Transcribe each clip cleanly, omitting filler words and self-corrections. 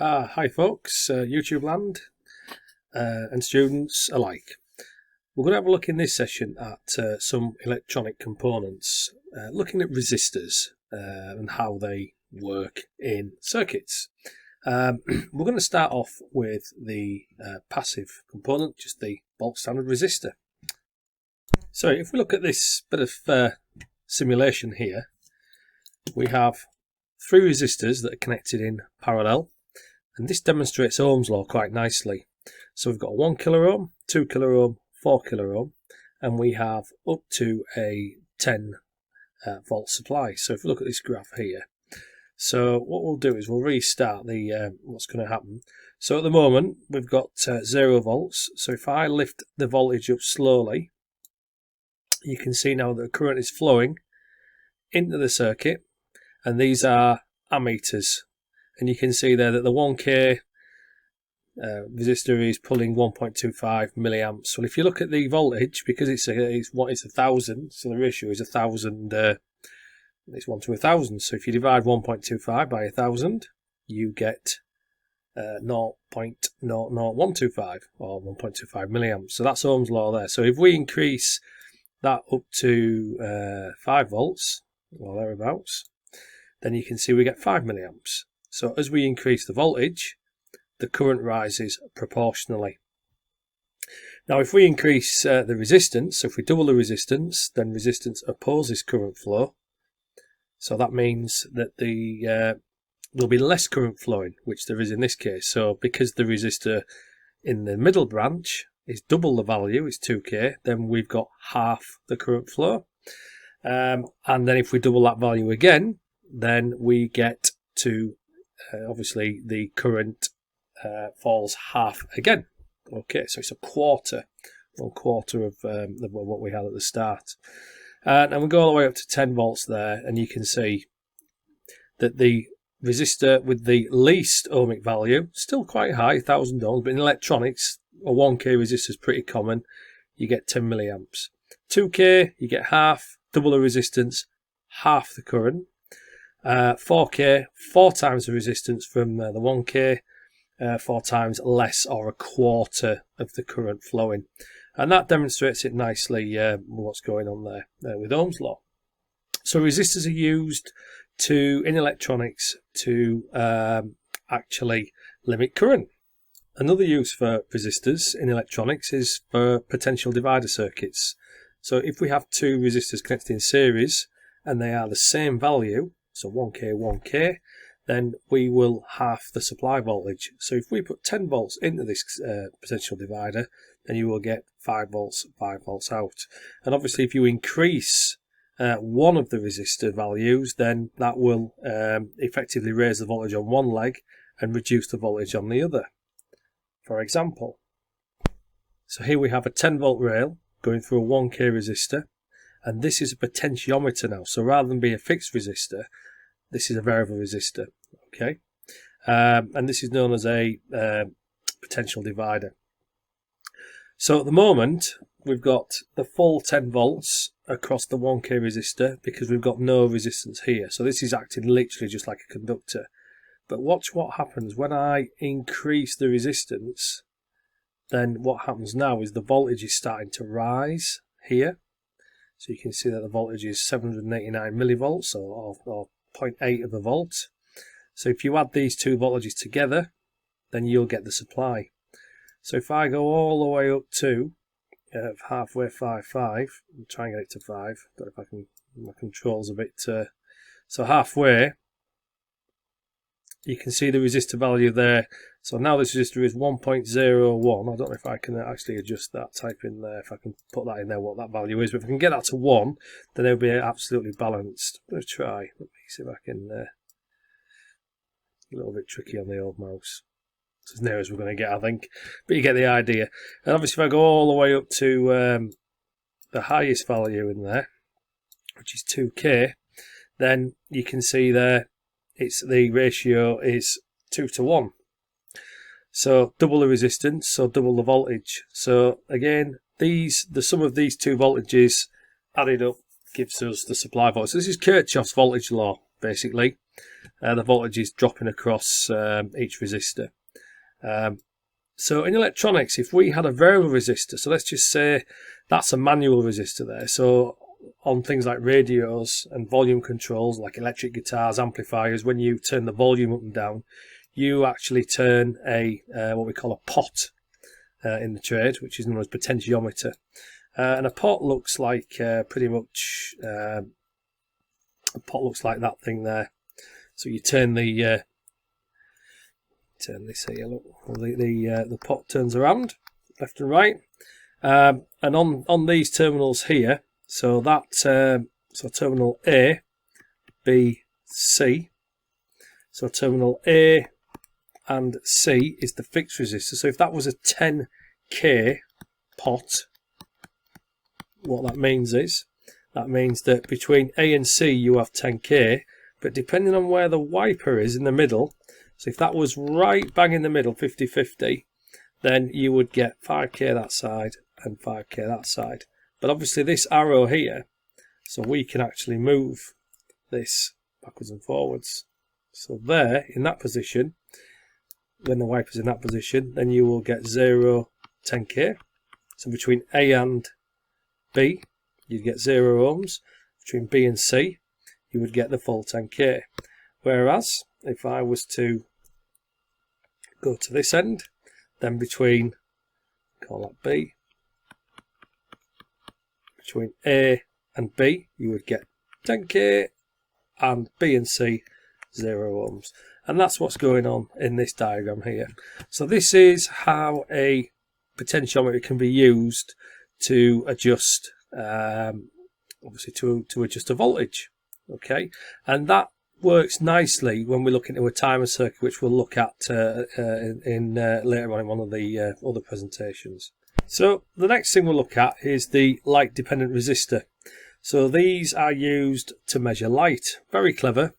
Hi folks, YouTube land and students alike. We're going to have a look in this session at some electronic components, looking at resistors and how they work in circuits. We're going to start off with the passive component, just the bulk standard resistor. So if we look at this bit of simulation here, we have three resistors that are connected in parallel. And this demonstrates Ohm's law quite nicely. So we've got a 1 kilo ohm, 2 kilo ohm, 4 kilo ohm, and we have up to a 10 volt supply. So if we look at this graph here, so what we'll do is we'll restart the what's going to happen. So at the moment we've got 0 volts. So if I lift the voltage up slowly, you can see now that the current is flowing into the circuit, and these are ammeters. And you can see there that the 1K resistor is pulling 1.25 milliamps. Well, if you look at the voltage, because it's 1,000, so the ratio is 1,000. It's 1 to 1,000. So if you divide 1.25 by 1,000, you get 0.00125 or 1.25 milliamps. So that's Ohm's law there. So if we increase that up to 5 volts or thereabouts, then you can see we get 5 milliamps. So as we increase the voltage, the current rises proportionally. Now if we increase the resistance, so if we double the resistance, then resistance opposes current flow. So that means that there'll be less current flowing, which there is in this case. So because the resistor in the middle branch is double the value, it's 2K, then we've got half the current flow. And then if we double that value again, then we get to obviously the current falls half again. Okay, so it's a quarter, 1/4 of what we had at the start. And we go all the way up to 10 volts there, and you can see that the resistor with the least ohmic value, still quite high, 1,000 ohms, but in electronics, a 1K resistor is pretty common, you get 10 milliamps. 2K, you get half, double the resistance, half the current. 4K, 4 times the resistance from the 1K, 4 times less or a quarter of the current flowing. And that demonstrates it nicely what's going on there with Ohm's law. So resistors are used in electronics to actually limit current. Another use for resistors in electronics is for potential divider circuits. So if we have two resistors connected in series and they are the same value, so 1K, 1K, then we will half the supply voltage. So if we put 10 volts into this potential divider, then you will get 5 volts out. And obviously if you increase one of the resistor values, then that will effectively raise the voltage on one leg and reduce the voltage on the other. For example, so here we have a 10 volt rail going through a 1K resistor, and this is a potentiometer now. So rather than be a fixed resistor, this is a variable resistor. Okay, and this is known as a potential divider. So at the moment we've got the full 10 volts across the 1K resistor because we've got no resistance here. So this is acting literally just like a conductor. But watch what happens when I increase the resistance. Then what happens now is the voltage is starting to rise here. So you can see that the voltage is 789 millivolts or 0.8 of a volt. So if you add these two voltages together, then you'll get the supply. So if I go all the way up to halfway 5.5, I'll try and get it to 5. Don't know if I can, my controls a bit. So halfway, you can see the resistor value there. So now this resistor is 1.01. I don't know if I can actually adjust that, type in there, if I can put that in there, what that value is. But if I can get that to 1, then it'll be absolutely balanced. I'm going to try. Let me see if I can. A little bit tricky on the old mouse. It's as near as we're going to get, I think. But you get the idea. And obviously if I go all the way up to the highest value in there, which is 2K, then you can see there the ratio is 2 to 1. So double the resistance, so double the voltage. So again, the sum of these two voltages added up gives us the supply voltage. So this is Kirchhoff's voltage law. basically. The voltage is dropping across each resistor. So in electronics, if we had a variable resistor, so let's just say that's a manual resistor there. So on things like radios and volume controls, like electric guitars, amplifiers, when you turn the volume up and down, you actually turn a what we call a pot in the trade, which is known as potentiometer. And a pot looks like pretty much a pot looks like that thing there. So you turn the turn this here, look, the pot turns around left and right, and on these terminals here, so that so terminal A, B, C, so terminal A and C is the fixed resistor. So if that was a 10k pot, what that means is, that means that between A and C you have 10k, but depending on where the wiper is in the middle, so if that was right bang in the middle, 50-50, then you would get 5k that side and 5k that side. But obviously this arrow here, so we can actually move this backwards and forwards. So there, in that position, when the wiper's in that position, then you will get 0, 10k. So between A and B, you'd get 0 ohms. Between B and C, you would get the full 10k. Whereas, if I was to go to this end, then between, call that B, between A and B, you would get 10k, and B and C, 0 ohms. And that's what's going on in this diagram here. So this is how a potentiometer can be used to adjust, obviously to adjust a voltage. Okay, and that works nicely when we look into a timer circuit, which we'll look at later on in one of the other presentations. So the next thing we'll look at is the light dependent resistor. So these are used to measure light. Very clever,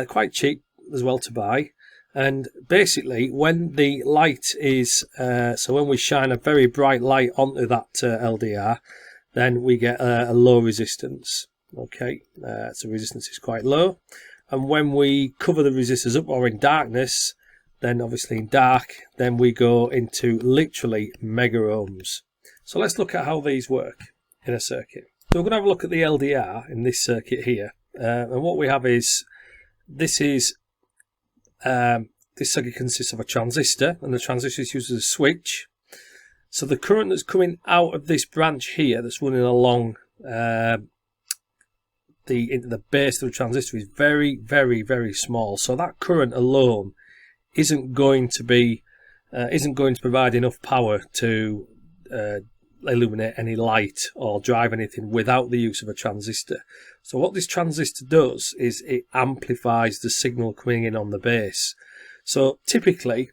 quite cheap as well to buy. And basically when the light is, so when we shine a very bright light onto that LDR, then we get a low resistance. Okay, so resistance is quite low. And when we cover the resistors up, or in darkness, then obviously in dark, then we go into literally mega ohms. So let's look at how these work in a circuit. So we're going to have a look at the LDR in this circuit here. And what we have is, this circuit consists of a transistor, and the transistor is used as a switch. So the current that's coming out of this branch here, that's running along into the base of the transistor, is very, very, very small. So that current alone isn't going to provide enough power to illuminate any light or drive anything without the use of a transistor. So what this transistor does is it amplifies the signal coming in on the base. So typically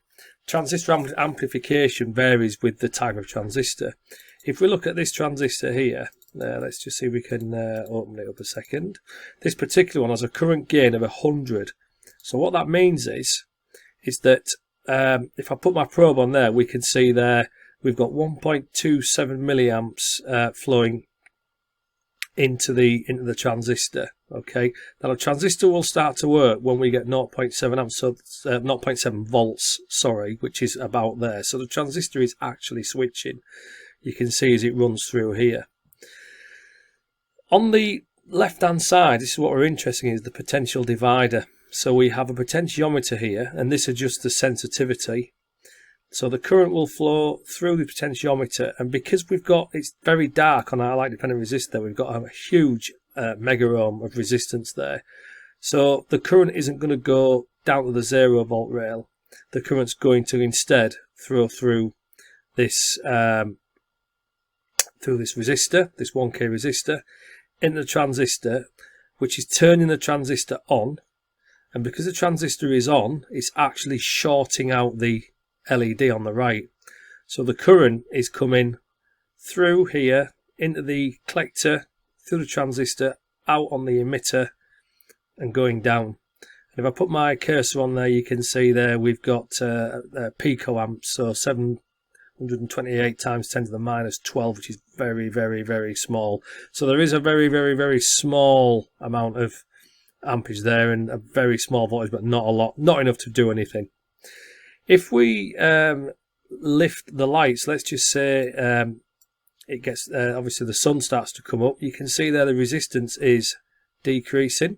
transistor amplification varies with the type of transistor. If we look at this transistor here, let's just see if we can open it up a second. This particular one has a current gain of 100. So what that means is that if I put my probe on there, we can see there we've got 1.27 milliamps flowing into the transistor. Okay, now the transistor will start to work when we get 0.7 amps, so 0.7 volts, sorry, which is about there. So the transistor is actually switching. You can see as it runs through here. On the left hand side, this is what we're interested in, is the potential divider. So we have a potentiometer here, and this adjusts the sensitivity. So the current will flow through the potentiometer, and because it's very dark on our light dependent resistor, we've got a huge mega ohm of resistance there. So the current isn't going to go down to the 0 volt rail. The current's going to instead flow through this resistor, this 1k resistor, in the transistor, which is turning the transistor on. And because the transistor is on, it's actually shorting out the LED on the right. So the current is coming through here into the collector, through the transistor, out on the emitter and going down. And if I put my cursor on there, you can see there we've got picoamps, so 728 times 10 to the minus 12, which is very, very, very small. So there is a very, very, very small amount of ampage there and a very small voltage, but not a lot, not enough to do anything. If we lift the lights, let's just say it gets obviously the sun starts to come up, you can see there the resistance is decreasing.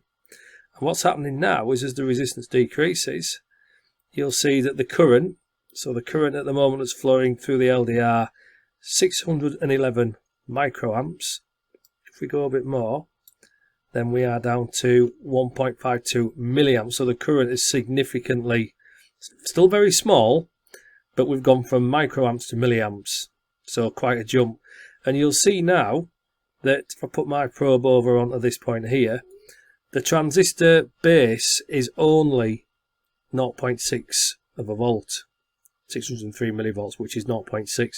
And what's happening now is as the resistance decreases, you'll see that the current, so the current at the moment that's flowing through the LDR, 611 microamps. If we go a bit more, then we are down to 1.52 milliamps. So the current is significantly, still very small, but we've gone from microamps to milliamps. So quite a jump. And you'll see now that if I put my probe over onto this point here, the transistor base is only 0.6 of a volt, 603 millivolts, which is 0.6.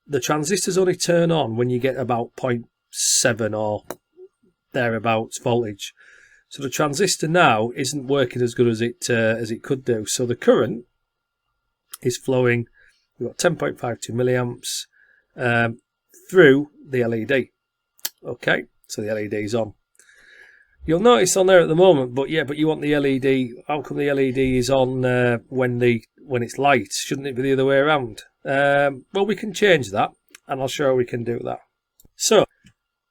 The transistors only turn on when you get about 0.7 or thereabouts voltage. So the transistor now isn't working as good as it could do. So the current is flowing, we've got 10.52 milliamps through the LED. Okay, so the LED is on. You'll notice on there at the moment, but you want the LED. How come the LED is on when it's light? Shouldn't it be the other way around? Well, we can change that, and I'll show how we can do that. So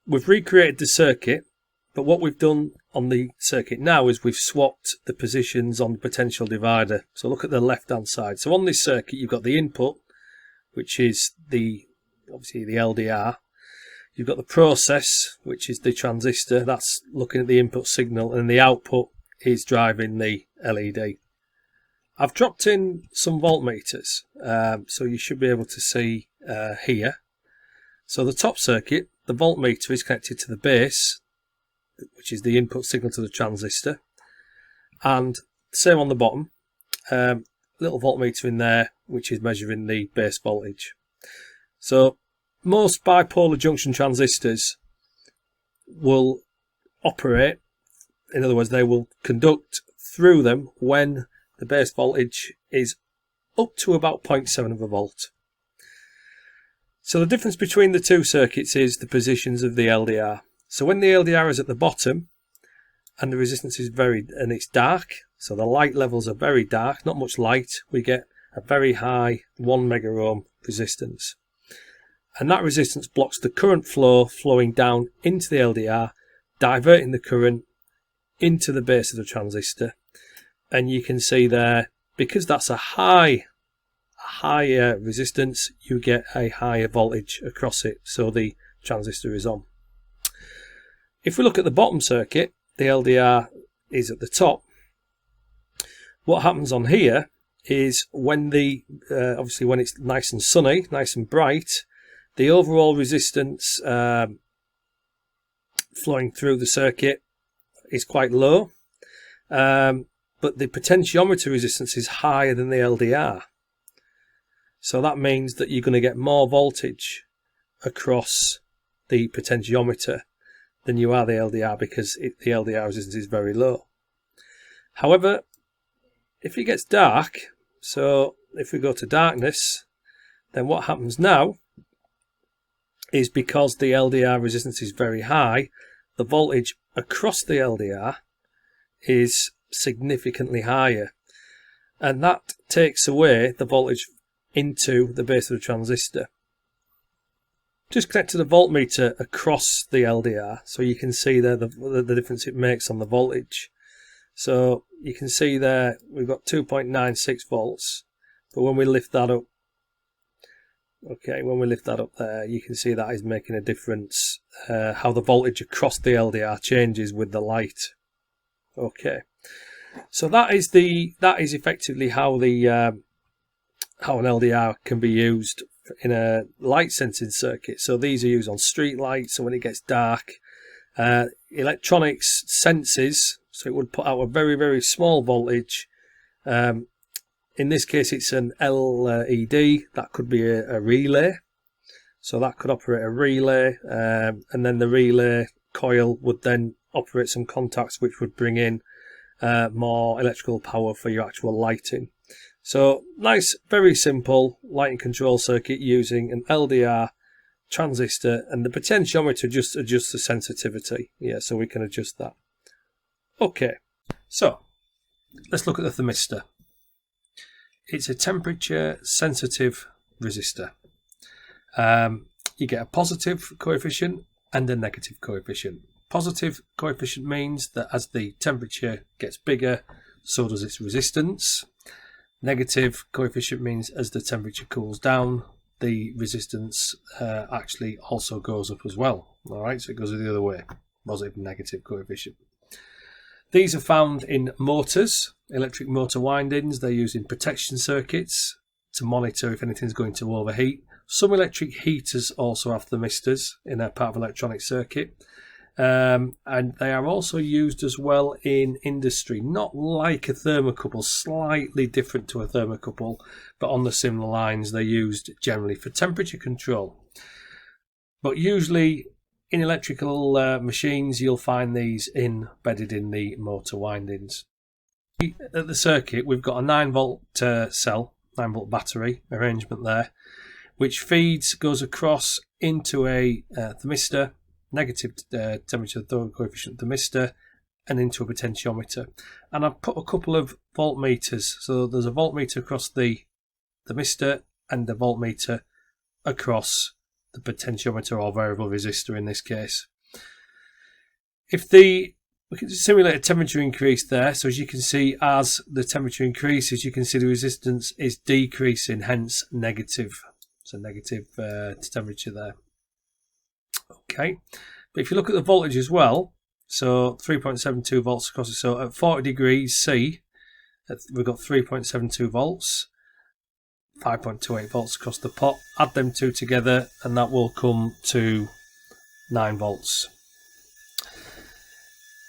we've recreated the circuit, but what we've done on the circuit now is we've swapped the positions on the potential divider. So look at the left-hand side. So on this circuit, you've got the input, which is obviously the LDR. You've got the process, which is the transistor. That's looking at the input signal, and the output is driving the LED. I've dropped in some voltmeters, so you should be able to see here. So the top circuit, the voltmeter is connected to the base, which is the input signal to the transistor, and same on the bottom, little voltmeter in there, which is measuring the base voltage. So most bipolar junction transistors will operate, in other words, they will conduct through them when the base voltage is up to about 0.7 of a volt. So the difference between the two circuits is the positions of the LDR. So when the LDR is at the bottom and the resistance is and it's dark, so the light levels are very dark, not much light, we get a very high 1 mega ohm resistance. And that resistance blocks the current flow flowing down into the LDR, diverting the current into the base of the transistor. And you can see there, because that's a higher resistance, you get a higher voltage across it, so the transistor is on. If we look at the bottom circuit, the LDR is at the top. What happens on here is when obviously when it's nice and sunny, nice and bright, the overall resistance flowing through the circuit is quite low, but the potentiometer resistance is higher than the LDR. So that means that you're going to get more voltage across the potentiometer than you are the LDR, because the LDR resistance is very low. However, if it gets dark, so if we go to darkness, then what happens now is, because the LDR resistance is very high, the voltage across the LDR is significantly higher, and that takes away the voltage into the base of the transistor. Just connect to the voltmeter across the LDR, so you can see there the difference it makes on the voltage. So you can see there we've got 2.96 volts, but when we lift that up, when we lift that up there, you can see that is making a difference, how the voltage across the LDR changes with the light. Okay, so that is effectively how an LDR can be used in a light sensing circuit. So these are used on street lights, so when it gets dark, electronics senses, so it would put out a very, very small voltage. In this case it's an LED, that could be a relay, so that could operate a relay, and then the relay coil would then operate some contacts which would bring in more electrical power for your actual lighting. So nice, very simple lighting control circuit using an LDR, transistor, and the potentiometer just adjusts the sensitivity. Yeah, so we can adjust that. Okay, so let's look at the thermistor. It's a temperature sensitive resistor. You get a positive coefficient and a negative coefficient. Positive coefficient means that as the temperature gets bigger, so does its resistance. Negative coefficient means as the temperature cools down, the resistance actually also goes up as well. All right, so it goes the other way, positive and negative coefficient. These are found in motors, electric motor windings. They're used in protection circuits to monitor if anything's going to overheat. Some electric heaters also have thermistors in a part of electronic circuit. And they are also used as well in industry, not like a thermocouple, slightly different to a thermocouple, but on the similar lines. They're used generally for temperature control. But usually in electrical machines, you'll find these embedded in the motor windings. At the circuit, we've got a 9-volt cell, 9-volt battery arrangement there, which goes across into a thermistor, negative temperature coefficient thermistor, and into a potentiometer. And I've put a couple of voltmeters. So there's a voltmeter across the thermistor and a voltmeter across the potentiometer or variable resistor in this case. We can simulate a temperature increase there. So as you can see, as the temperature increases, you can see the resistance is decreasing, hence negative. So negative temperature there. Okay, but if you look at the voltage as well, so 3.72 volts across it. So at 40 degrees C, we've got 3.72 volts, 5.28 volts across the pot. Add them two together and that will come to 9 volts.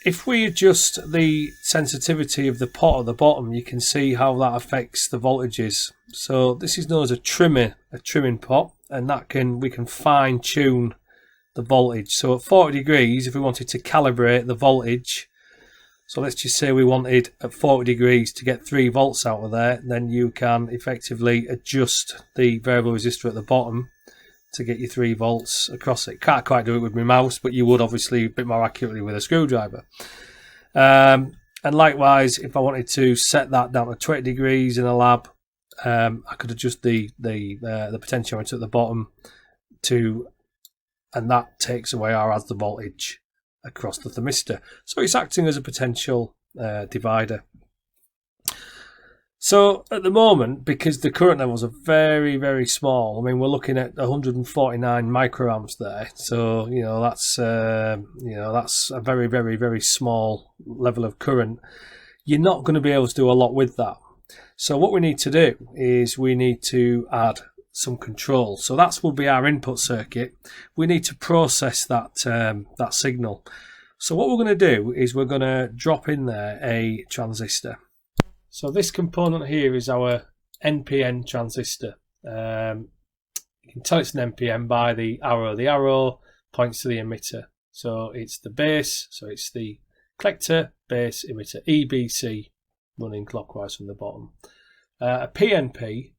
If we adjust the sensitivity of the pot at the bottom, you can see how that affects the voltages. So this is known as a trimming pot, and we can fine tune the voltage. So at 40 degrees, if we wanted to calibrate the voltage, so let's just say we wanted at 40 degrees to get 3 volts out of there, then you can effectively adjust the variable resistor at the bottom to get you 3 volts across it. Can't quite do it with my mouse, but you would obviously a bit more accurately with a screwdriver. And likewise, if I wanted to set that down to 20 degrees in a lab, I could adjust the potentiometer at the bottom and that takes away or adds the voltage across the thermistor. So it's acting as a potential divider. So at the moment, because the current levels are very, very small, I mean, we're looking at 149 microamps there. So, that's a very, very, very small level of current. You're not going to be able to do a lot with that. So what we need to do is we need to add some control. So that will be our input circuit. We need to process that signal. So what we're going to do is we're going to drop in there a transistor. So this component here is our NPN transistor. You can tell it's an NPN by the arrow. The arrow points to the emitter. So it's the base, so it's the collector, base, emitter, EBC, running clockwise from the bottom. A PNP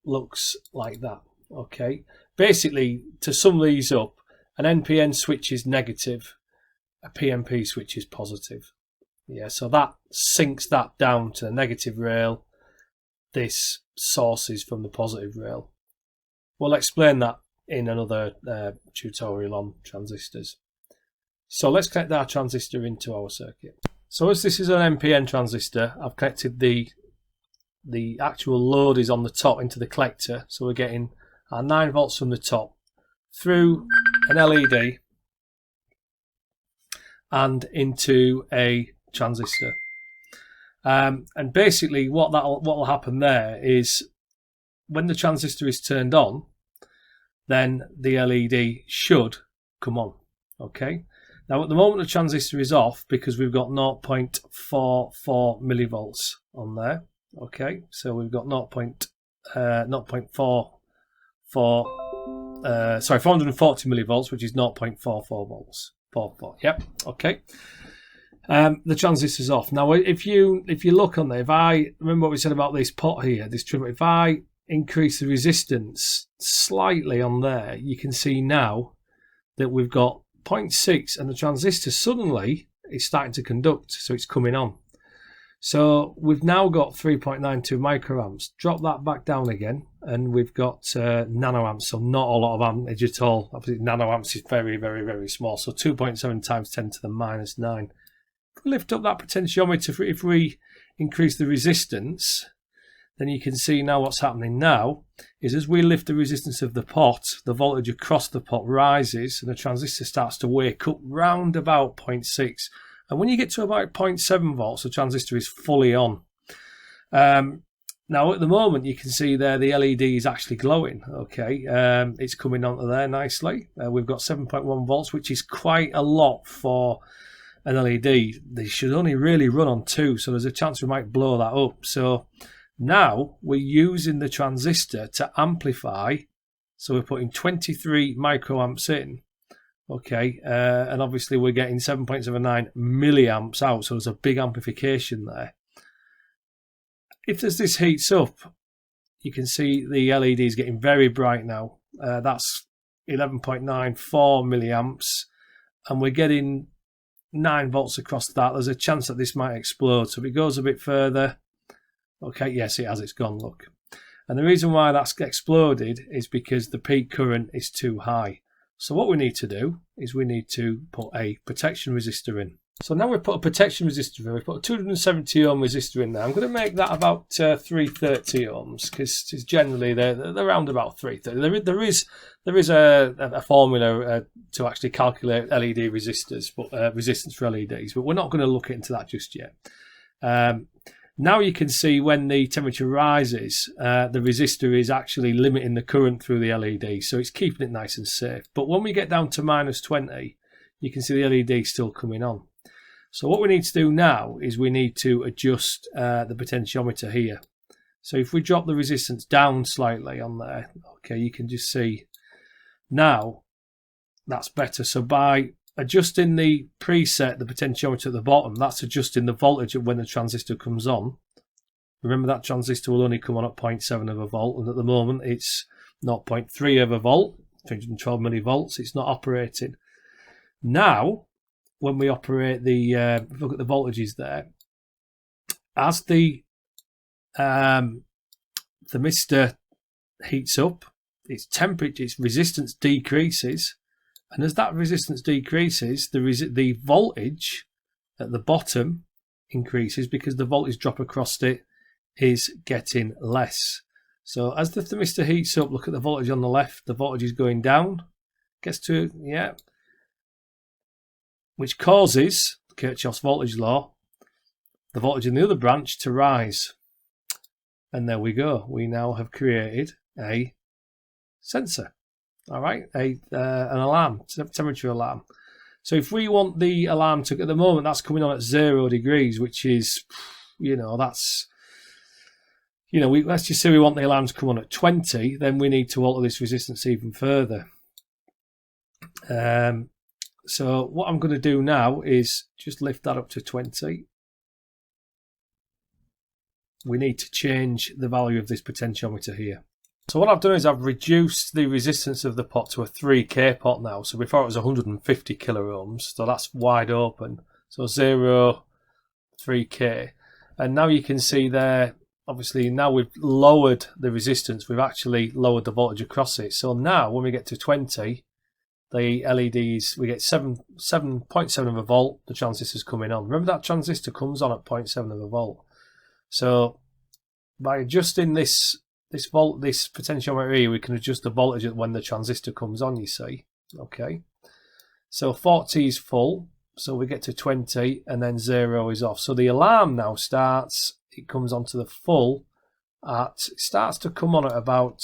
looks like that. Okay, basically, to sum these up, an NPN switch is negative, a PNP switch is positive. Yeah, so that sinks that down to the negative rail. This source is from the positive rail. We'll explain that in another tutorial on transistors. So let's connect our transistor into our circuit. So as this is an NPN transistor, I've connected the actual load is on the top into the collector. So we're getting our 9 volts from the top through an LED and into a transistor. And basically what will happen there is when the transistor is turned on, then the LED should come on. Okay. Now at the moment the transistor is off because we've got 0.44 millivolts on there. Okay, so we've got 440 millivolts, which is 0.44 volts. 44. Yep. Okay. The transistor's off. Now, if you look on there, if I remember what we said about this pot here, this trim, if I increase the resistance slightly on there, you can see now that we've got 0.6, and the transistor suddenly it's starting to conduct, so it's coming on. So we've now got 3.92 microamps. Drop that back down again, and we've got nanoamps, so not a lot of ampage at all. Obviously, nanoamps is very, very, very small, so 2.7 times 10 to the minus 9. If we lift up that potentiometer, if we increase the resistance, then you can see now what's happening now is as we lift the resistance of the pot, the voltage across the pot rises, and the transistor starts to wake up round about 0.6. And when you get to about 0.7 volts, the transistor is fully on. Now, at the moment, you can see there the LED is actually glowing. Okay, it's coming onto there nicely. We've got 7.1 volts, which is quite a lot for an LED. They should only really run on 2, so there's a chance we might blow that up. So now we're using the transistor to amplify. So we're putting 23 microamps in. Okay, and obviously we're getting 7.79 milliamps out, so there's a big amplification there. If this heats up, you can see the LED is getting very bright now. That's 11.94 milliamps, and we're getting 9 volts across that. There's a chance that this might explode, so if it goes a bit further, okay, yes, it has, it's gone, look. And the reason why that's exploded is because the peak current is too high. So what we need to do is we need to put a protection resistor in. So now we've put a protection resistor in. We've put a 270 ohm resistor in there. I'm going to make that about 330 ohms because generally they're around about 330. There is a formula to actually calculate LED resistors, but resistance for LEDs, but we're not going to look into that just yet. Now you can see when the temperature rises, the resistor is actually limiting the current through the LED, so it's keeping it nice and safe. But when we get down to minus 20, you can see the LED still coming on. So what we need to do now is we need to adjust the potentiometer here. So if we drop the resistance down slightly on there, okay, you can just see now that's better. So by adjusting the preset, the potentiometer at the bottom, that's adjusting the voltage when the transistor comes on. Remember that transistor will only come on at 0.7 of a volt, and at the moment it's 0.3 of a volt, 312 millivolts. It's not operating. Now, when we operate the, look at the voltages there, as the thermistor heats up, its temperature, its resistance decreases. And as that resistance decreases, the voltage at the bottom increases because the voltage drop across it is getting less. So as the thermistor heats up, look at the voltage on the left, the voltage is going down, gets to, yeah, which causes Kirchhoff's voltage law, the voltage in the other branch to rise. And there we go. We now have created a sensor. All right, an alarm, temperature alarm. So if we want the alarm to, at the moment that's coming on at 0 degrees, which is, that's, let's just say we want the alarm to come on at 20, then we need to alter this resistance even further. So what I'm going to do now is just lift that up to 20. We need to change the value of this potentiometer here. So what I've done is I've reduced the resistance of the pot to a 3K pot now. So before it was 150 kilo ohms, so that's wide open. So 0, 3K. And now you can see there, obviously now we've lowered the resistance, we've actually lowered the voltage across it. So now when we get to 20, the LEDs, we get 7.7 of a volt, the transistor's coming on. Remember that transistor comes on at 0.7 of a volt. So by adjusting this potentiometer here, we can adjust the voltage when the transistor comes on, you see. Okay. So 40 is full, so we get to 20 and then 0 is off. So the alarm now starts, it comes onto the full it starts to come on at about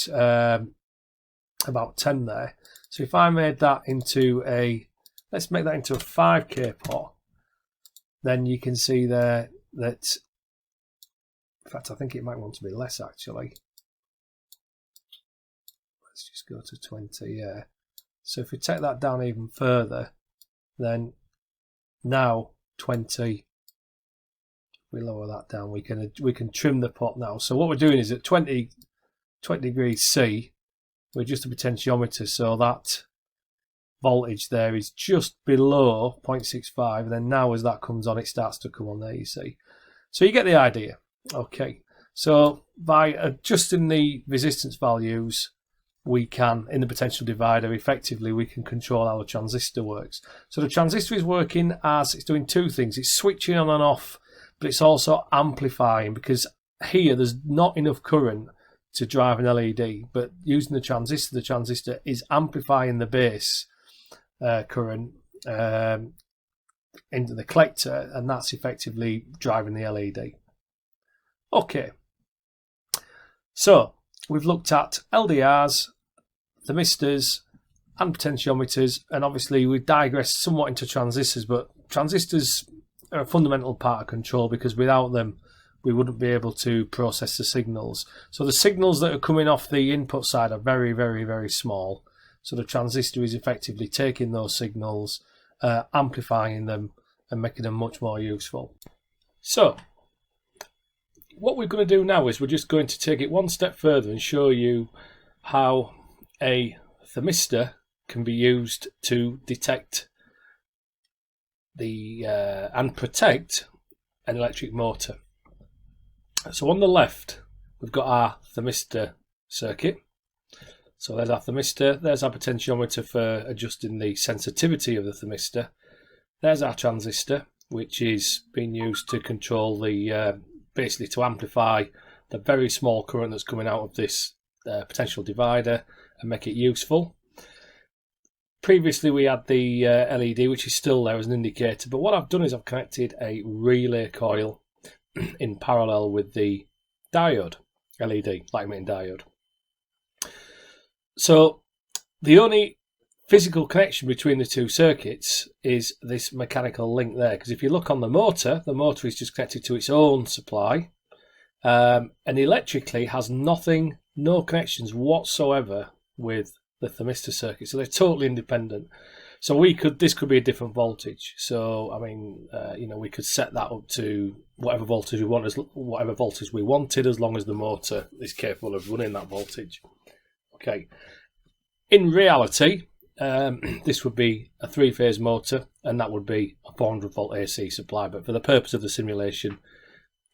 10 there. So if I made that into let's make that into a 5K pot, then you can see there that, in fact, I think it might want to be less actually. Let's just go to 20, yeah. So if we take that down even further, then now 20, we lower that down, we can trim the pot now. So what we're doing is at 20 degrees C, we adjust the potentiometer so that voltage there is just below 0.65, and then now as that comes on, it starts to come on there, you see. So you get the idea. Okay, so by adjusting the resistance values, we can, in the potential divider, effectively we can control how the transistor works. So the transistor is working as, it's doing two things. It's switching on and off, but it's also amplifying, because here there's not enough current to drive an LED, but using the transistor is amplifying the base current into the collector, and that's effectively driving the LED. Okay, so we've looked at LDRs, thermistors and potentiometers, and obviously we've digressed somewhat into transistors, but transistors are a fundamental part of control, because without them we wouldn't be able to process the signals. So the signals that are coming off the input side are very, very, very small. So the transistor is effectively taking those signals, amplifying them and making them much more useful. So what we're going to do now is we're just going to take it one step further and show you how a thermistor can be used to detect the and protect an electric motor. So on the left we've got our thermistor circuit. So there's our thermistor, there's our potentiometer for adjusting the sensitivity of the thermistor. There's our transistor, which is being used to control the basically to amplify the very small current that's coming out of this potential divider and make it useful. Previously we had the LED, which is still there as an indicator, but what I've done is I've connected a relay coil in parallel with the diode, LED, light emitting diode. So the only physical connection between the two circuits is this mechanical link there, because if you look on the motor is just connected to its own supply, and electrically has nothing, no connections whatsoever with the thermistor circuit, so they're totally independent. So this could be a different voltage. So I mean, we could set that up to whatever voltage we want, whatever voltage we wanted, as long as the motor is capable of running that voltage. Okay. In reality, this would be a three-phase motor, and that would be a 400 volt AC supply. But for the purpose of the simulation,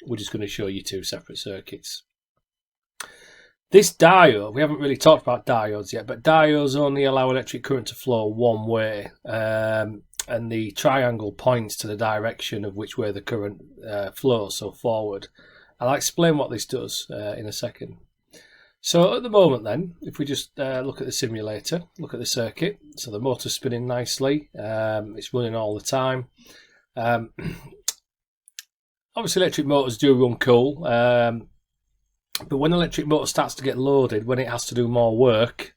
we're just going to show you two separate circuits. This diode, we haven't really talked about diodes yet, but diodes only allow electric current to flow one way, and the triangle points to the direction of which way the current flows, so forward. I'll explain what this does in a second. So at the moment then, if we just look at the simulator, look at the circuit, so the motor's spinning nicely, it's running all the time. Obviously electric motors do run cool, but when the electric motor starts to get loaded, when it has to do more work,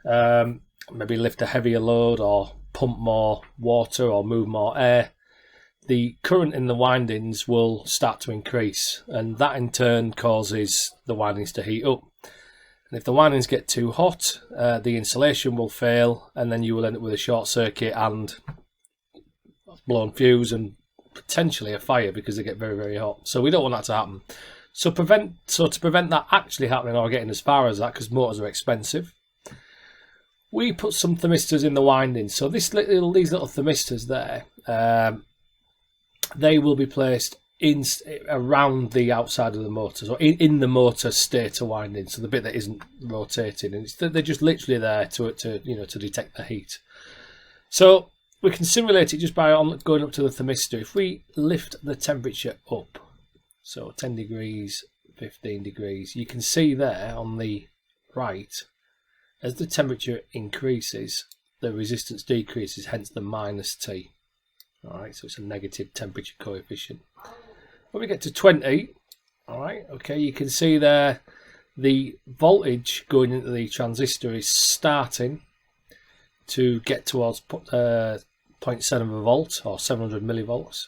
maybe lift a heavier load or pump more water or move more air, the current in the windings will start to increase, and that in turn causes the windings to heat up. And if the windings get too hot, the insulation will fail, and then you will end up with a short circuit and blown fuse and potentially a fire, because they get very, very hot. So we don't want that to happen. So to prevent that actually happening or getting as far as that, because motors are expensive, we put some thermistors in the windings. So these little thermistors there, they will be placed around the outside of the motor, so in the motor stator winding, so the bit that isn't rotating, and they're just literally there to detect the heat. So we can simulate it just by going up to the thermistor. If we lift the temperature up, so 10 degrees, 15 degrees, you can see there on the right, as the temperature increases, the resistance decreases, hence the minus T. Alright, so it's a negative temperature coefficient. When we get to 20, alright, okay, you can see there the voltage going into the transistor is starting to get towards 0.7 volt or 700 millivolts.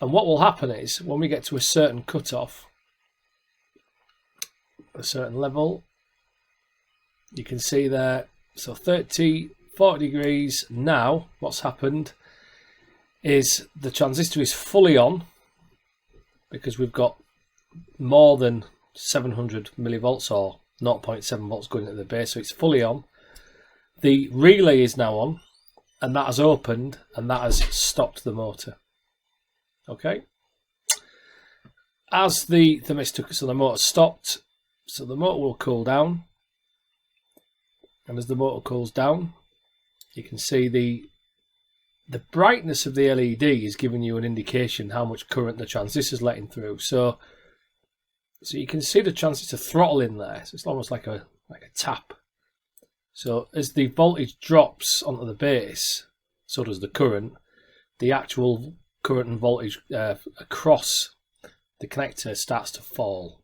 And what will happen is, when we get to a certain cutoff, a certain level, you can see there, so 40 degrees now, what's happened is the transistor is fully on, because we've got more than 700 millivolts or 0.7 volts going into the base, so it's fully on. the relay is now on, and that has opened, and that has stopped the motor. Okay. As the thermistor, so the motor stopped, so the motor will cool down, and as the motor cools down, you can see the brightness of the LED is giving you an indication how much current the transistor is letting through. So you can see the transistor throttle in there. So it's almost like a tap. So as the voltage drops onto the base, so does the current. The actual current and voltage across the connector starts to fall,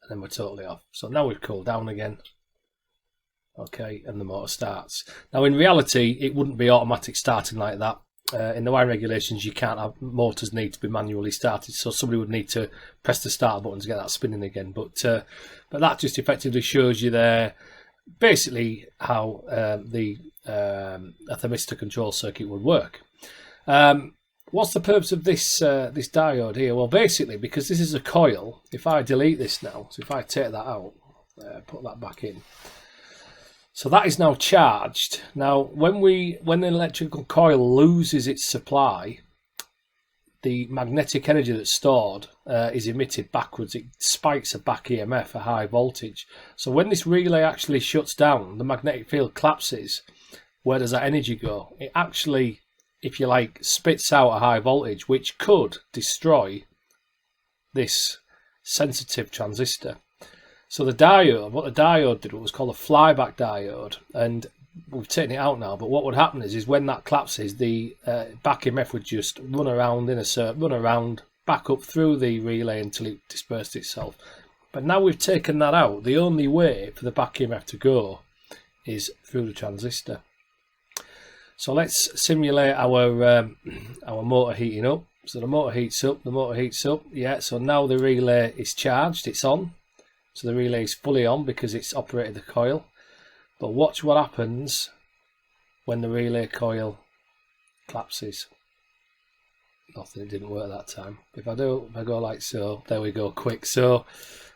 and then we're totally off. So now we've cooled down again. Okay, and the motor starts. Now in reality, it wouldn't be automatic starting like that. In the wiring regulations, you can't have motors need to be manually started, so somebody would need to press the start button to get that spinning again. But that just effectively shows you there basically how a thermistor control circuit would work. What's the purpose of this this diode here? Well, basically, because this is a coil, if I delete this now, so if I take that out, put that back in, so that is now charged. Now, when the electrical coil loses its supply, the magnetic energy that's stored is emitted backwards. It spikes a back EMF, a high voltage. So when this relay actually shuts down, the magnetic field collapses. Where does that energy go? It actually, if you like, spits out a high voltage, which could destroy this sensitive transistor. So the diode, what the diode did, was called a flyback diode, and we've taken it out now. But what would happen is when that collapses, the back EMF would just run around in a circle, run around back up through the relay until it dispersed itself. But now we've taken that out, the only way for the back EMF to go is through the transistor. So let's simulate our motor heating up. So the motor heats up, yeah, so now the relay is charged, it's on. So the relay is fully on because it's operated the coil. But watch what happens when the relay coil collapses. Nothing, it didn't work that time. If I go like so, there we go, quick. So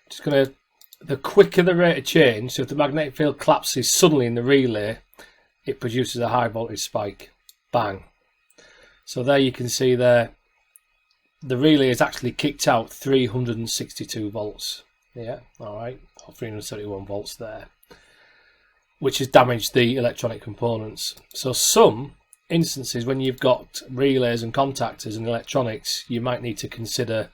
just gonna, the quicker the rate of change, so if the magnetic field collapses suddenly in the relay, it produces a high voltage spike. Bang. So there you can see there, the relay is actually kicked out 362 volts. Yeah, alright, or 371 volts there, which has damaged the electronic components. So some instances when you've got relays and contactors and electronics, you might need to consider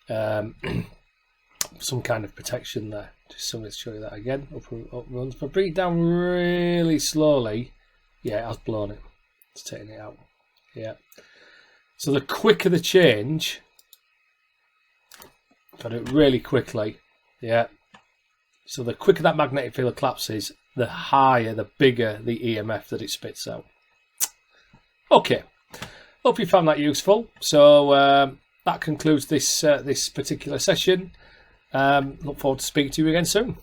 some kind of protection there. Just so let's show you that again. Up runs, but bring it down really slowly. Yeah, it has blown it. It's taking it out. Yeah. So the quicker the change, got it really quickly. Yeah. So the quicker that magnetic field collapses, the higher, the bigger the EMF that it spits out. Okay. Hope you found that useful. So that concludes this this particular session. Look forward to speaking to you again soon.